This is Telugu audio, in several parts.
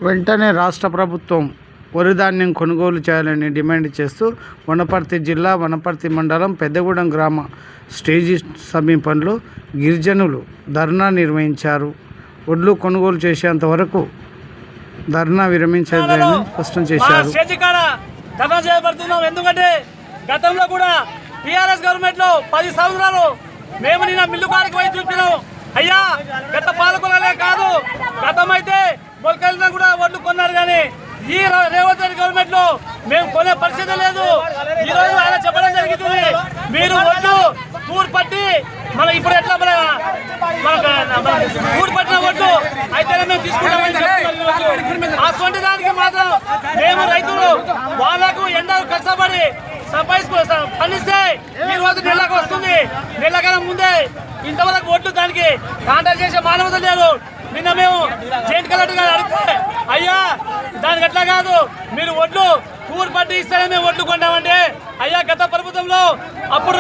వెంటనే రాష్ట్ర ప్రభుత్వం వరి ధాన్యం కొనుగోలు చేయాలని డిమాండ్ చేస్తూ వనపర్తి జిల్లా వనపర్తి మండలం పెద్దగూడెం గ్రామ స్టేజీ సమీపంలో గిరిజనులు ధర్నా నిర్వహించారు. ఒడ్లు కొనుగోలు చేసేంత వరకు ధర్నా విరమించేదని స్పష్టం చేశారు. ఎందుకంటే గతంలో కూడా టీఆర్ఎస్ గవర్నమెంట్ లో 10 సంవత్సరాలు మేము నిన్న మిల్లు కాడికి పోయి చూపినాం. అయ్యా గత పాలకులనే కాదు, గతమైతే మొలకెళ్ళినా కూడా ఒడ్లు కొన్నారు, కానీ ఈ రేవంత్ రెడ్డి గవర్నమెంట్ లో మేము కొనే పరిస్థితి లేదు. ఈ రోజు ఆయన చెప్పడం జరిగింది, మీరు ఒడ్లు తూరు పట్టి మన ఇప్పుడు ఎట్లా తూరు పట్టిన ఒడ్లు అయితేనే మేము తీసుకుంటామని చెప్తున్నాం. అటువంటి దానికి మాత్రం మేము రైతులు వాళ్ళకు ఎండలు కష్టపడి పండిస్తే ఈ రోజు నెలకు వస్తుంది, నెలకన్నా ముందే ఇంతవరకు ఒడ్లు దానికి కాంటాక్ట్ చేసే మానవత లేదు. నిన్న మేము జాయింట్ కలెక్టర్ గారు అడిగితే, అయ్యా దానికి ఎట్లా కాదు, మీరు ఒడ్లు తూరు పట్టి ఇస్తేనే మేము ఒడ్లు కొంటామంటే, అయ్యా గత ప్రభుత్వంలో అప్పుడు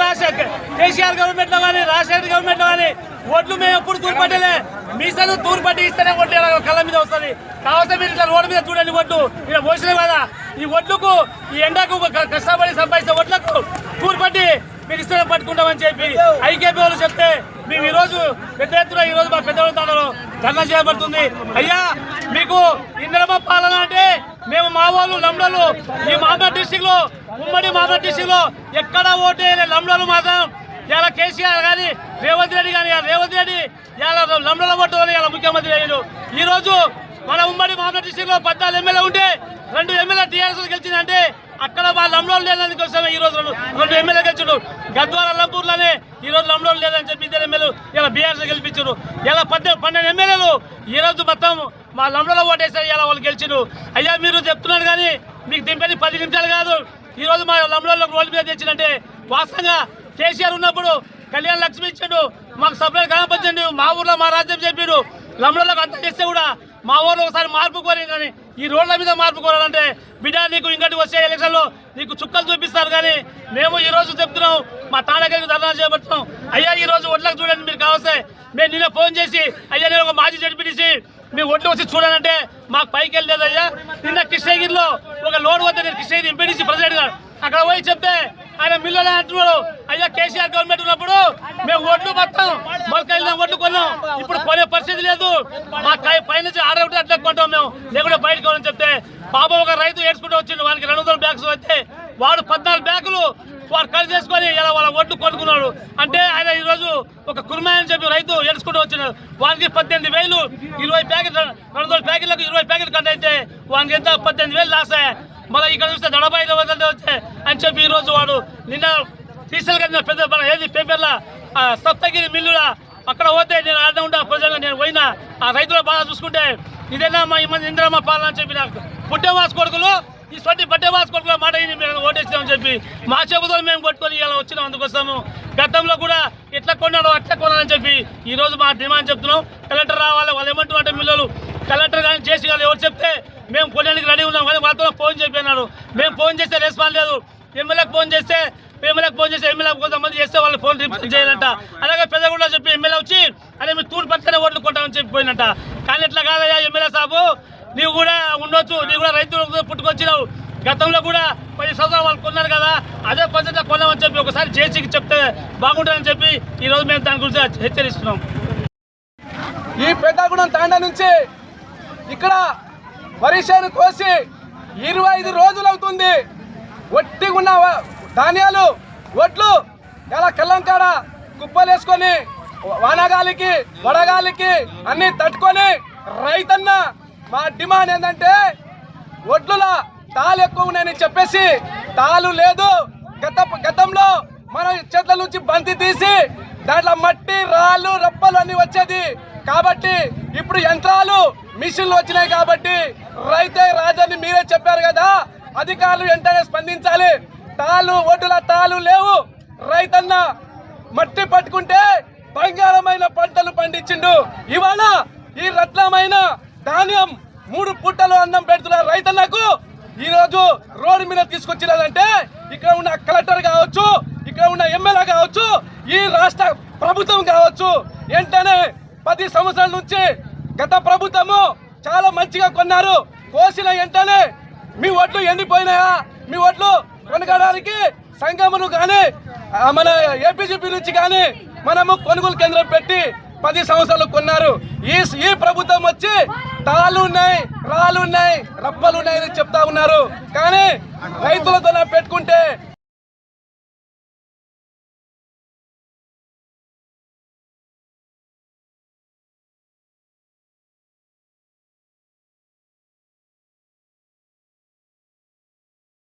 కేసీఆర్ గవర్నమెంట్ లో కానీ రాజశేఖర్ గవర్నమెంట్ లో కానీ ఒడ్లు మేము ఎప్పుడు తూరు పట్టలే, మీ సైతం తూరు పట్టి ఇస్తేనే ఒడ్లు కళ్ళ మీద వస్తుంది. కావాల్సిన మీరు ఇట్లా రోడ్డు మీద చూడండి, ఒడ్లు ఇలా పోసినాం కదా, ఈ ఒడ్లకు ఈ ఎండకు కష్టపడి సంపాదించే ఒడ్లకు తూరు పట్టి మీరు ఇస్తేనే పట్టుకుంటామని చెప్పి ఐకేపీ వాళ్ళు చెప్తే మేము ఈరోజు పెద్ద ఎత్తున ఈరోజు మా పెద్దవాళ్ళు ధర్నా చేయబడుతుంది. అయ్యా మీకు ఇంద్రమ్మ పాలన అంటే మేము మా వాళ్ళు లంబడోళ్ళు ఈ మామూలు డిస్టిక్ లో, ఉమ్మడి మామూలు డిస్టిక్ లో ఎక్కడ ఓటు వేయలే లంబడోళ్ళు మాత్రం. ఇలా కేసీఆర్ కానీ రేవంత్ రెడ్డి కానీ, రేవంత్ రెడ్డి ఇలా లంబడోళ్ళ ఓటు ఇలా ముఖ్యమంత్రి అయ్యారు. ఈ రోజు మన ఉమ్మడి మామూలు డిస్టిక్ లో 14 ఎమ్మెల్యే ఉంటే 2 ఎమ్మెల్యే టీఆర్ఎస్ గెలిచిందంటే అక్కడ వాళ్ళ లంబడోళ్ళు లేదని కోసమే ఈ రోజు 2 ఎమ్మెల్యే గెలిచాడు. గద్వాల లంపూర్లోనే ఈ రోజు లంబడోళ్ళు లేదని చెప్పి 2 ఎమ్మెల్యేలు ఇలా బీఆర్ఎస్ గెలిపించారు. ఇలా 12 ఎమ్మెల్యేలు ఈ రోజు మొత్తం మా లంబడోళ్ళ ఓటేసారు, ఇలా వాళ్ళు గెలిచారు. అయ్యా మీరు చెప్తున్నారు కానీ మీకు దింపేది 10 నిమిషాలు కాదు. ఈ రోజు మా లంబడోళ్ళకు రోడ్డు మీద తెచ్చిందంటే వాస్తవంగా కేసీఆర్ ఉన్నప్పుడు కళ్యాణ లక్ష్మి ఇచ్చాడు, మాకు సపరేట్ కనపరిచండి, మా ఊర్లో మా రాజ్యం చెప్పాడు. లంబడోళ్ళకు అంతా చేస్తే కూడా మా ఊర్లో ఒకసారి మార్పు కోరి, కానీ ఈ రోడ్ల మీద మార్పు కోరాలంటే బిడ్డ నీకు ఇంకటి వచ్చే ఎలక్షన్లో నీకు చుక్కలు చూపిస్తారు. కానీ మేము ఈ రోజు చెప్తున్నాం, మా తాడగరికి ధర్నా చేపడుతున్నాం. అయ్యా ఈ రోజు ఒడ్లకు చూడండి, మీరు కావస్తే మేము నిన్న ఫోన్ చేసి, అయ్యా నేను ఒక మాజీ జడ్పీటీసీ మీ ఒడ్లు వచ్చి చూడాలంటే మాకు పైకి వెళ్ళలేదు. అయ్యా నిన్న కృష్ణగిరిలో ఒక లోడ్ వద్ద నేను కృష్ణగిరి ఎంపీటీసీ ప్రెసిడెంట్ గారు అక్కడ పోయి చెప్తే ఆయన మిల్లులే అంటున్నాడు, అయ్యా కేసీఆర్ గవర్నమెంట్ ఉన్నప్పుడు మేము ఒడ్లు మొత్తం మొలకెళ్ళిన ఒడ్లు కొన్నాం, ఇప్పుడు కొనే పరిస్థితి లేదు, మా పైనుంచి ఆడవుంటే అట్లా కొంటాం మేము, లేకుంటే బయటకు అని చెప్తే బాబా ఒక రైతు ఏడ్చుకుంటూ వచ్చిండు. వానికి 200 బ్యాగ్స్ వస్తే వాడు 14 బ్యాగులు వాడు ఖర్చు చేసుకొని ఇలా వాళ్ళ ఒడ్లు కొనుక్కున్నాడు. అంటే ఆయన ఈరోజు ఒక కుర్మా అని చెప్పి రైతు ఏడ్చుకుంటూ వచ్చినాడు. వానికి 18,000 20 ప్యాకెట్ 200 ప్యాకెట్లకు 20 ప్యాకెట్లు కట్ అయితే వానికి ఎంత 18,000 లాస్ అయ్యాయి. మళ్ళీ ఇక్కడ చూస్తే 75 వచ్చాయి అని చెప్పి ఈరోజు వాడు నిన్న తీసుకెళ్ళి పెద్ద ఏది పేపర్ల సప్తగిరి మిల్లులా అక్కడ పోతే నేను ఆడ ఉంటా ప్రజలుగా నేను పోయినా ఆ రైతుల బాగా చూసుకుంటే ఇదేనా మా ఈ మంది ఇంద్రమ్మ పాలన అని చెప్పి నాకు పుట్టేవాస్ కొడుకులు ఈ సొంటి బట్టేవాస్ కొడుకుల మాట మేము ఓటేస్తామని చెప్పి మా చెబుతో మేము కొట్టుకొని ఇలా వచ్చినాం. అందుకోసము గతంలో కూడా ఎట్లా కొన్నాడో అట్లా కొనాలని చెప్పి ఈ రోజు మా డిమాండ్ చెప్తున్నాం. కలెక్టర్ రావాలి, వాళ్ళు ఏమంటున్నారు మిల్లులు కలెక్టర్ కానీ చేసి కానీ ఎవరు చెప్తే మేము కొనడానికి రెడీ ఉన్నాం, కానీ వాళ్ళతో ఫోన్ చెప్పినారు. మేము ఫోన్ చేస్తే రెస్పాన్స్ లేదు, ఎమ్మెల్యేకి ఫోన్ చేస్తే ఎమ్మెల్యే కొంతమంది చేస్తే వాళ్ళు ఫోన్ రిప్లై చేయాలంట. అలాగే పెద్దగూడలో చెప్పి ఎమ్మెల్యే వచ్చి అదే మీరు తూరు పక్కనే ఓట్లు కొంటామని చెప్పిపోయినట్ట. కానీ ఎట్లా కాదయ్యా ఎమ్మెల్యే సాబు, నీవు కూడా ఉండొచ్చు, నీవు కూడా రైతులు పుట్టుకొచ్చినావు. గతంలో కూడా 10 సంవత్సరాలు వాళ్ళు కొన్నారు కదా, అదే పద్ధతిలో కొన్నామని చెప్పి ఒకసారి జేసీకి చెప్తే బాగుంటుందని చెప్పి ఈరోజు మేము దాని గురించి హెచ్చరిస్తున్నాం. ఈ పెద్దగూడెం తాండా నుంచి ఇక్కడ వరిసేను కోసి 25 రోజులు అవుతుంది. ఒట్టిగున్న ధాన్యాలు ఒడ్లు ఇలా కళ్ళంకాడ కుప్పలేసుకొని వానగాలికి వడగాలికి అన్ని తట్టుకొని రైతన్న మా డిమాండ్ ఏంటంటే ఒడ్లుల తాలు ఎక్కువ ఉన్నాయని చెప్పేసి తాలు లేదు. గతంలో మన చెట్ల నుంచి బంతి తీసి దాంట్లో మట్టి రాళ్ళు రప్పలు అన్ని వచ్చేది. కాబట్టి ఇప్పుడు యంత్రాలు మిషన్లు వచ్చినాయి. కాబట్టి రైతే రాజని మీరే చెప్పారు కదా, అధికారులు వెంటనే స్పందించాలి. తాళ్ళు ఒడ్డుల తాళ్ళు లేవు. రైతన్న మట్టి పట్టుకుంటే బంగారమైన పంటలు పండించిండు. ఇవాళ ఈ రత్నమైన ధాన్యం 3 పూటలు అన్నం పెడుతున్న రైతన్నకు ఈరోజు రోడ్డు మీద తీసుకొచ్చినదంటే ఇక్కడ ఉన్న కలెక్టర్ కావచ్చు, ఇక్కడ ఉన్న ఎమ్మెల్యే కావచ్చు, ఈ రాష్ట్ర ప్రభుత్వం కావచ్చు, వెంటనే 10 సంవత్సరాల నుంచి గత ప్రభుత్వము చాలా మంచిగా కొన్నారు. కోసిన వెంటనే మీ ఒడ్లు ఎండిపోయినాయా? మీ ఒడ్లు కొనగడానికి సంఘములు కానీ మన ఏపీజీపీ నుంచి కానీ మనము కొనుగోలు కేంద్రం పెట్టి 10 సంవత్సరాలు కొన్నారు. ఈ ప్రభుత్వం వచ్చి తాళ్ళు ఉన్నాయి, రాళ్ళు ఉన్నాయి, రప్పలు ఉన్నాయని చెప్తా ఉన్నారు. కానీ రైతులతో పెట్టుకుంటే